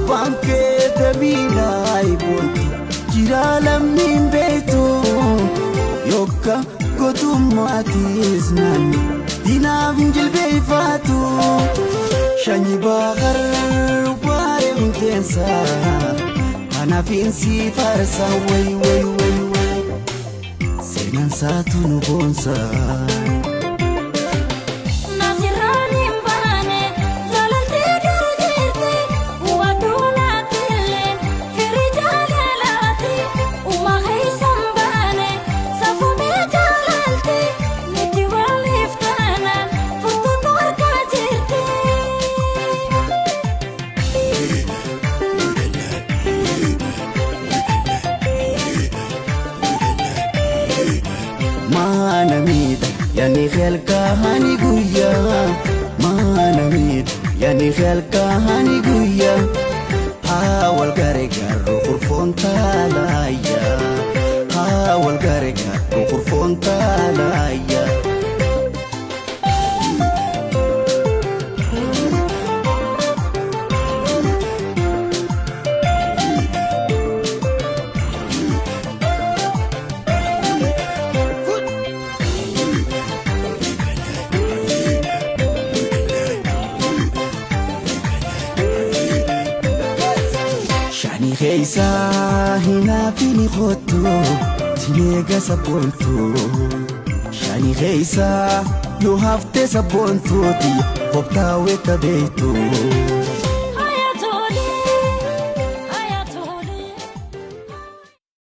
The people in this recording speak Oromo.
banke damina ibonti jirala min beto yokka kotumatis nani dina vinjil beifatu shani bagar bare intensa ana finsi farsa way way way way senan satu no bonsa yani khelka hani guya manamid yani khelka hani guya hawal garega ruqurfonta laya hawal garega ruqurfonta laya Keisa hina pini khoto tinega saponto shani keisa yo hafte saponto ti hopta weta beto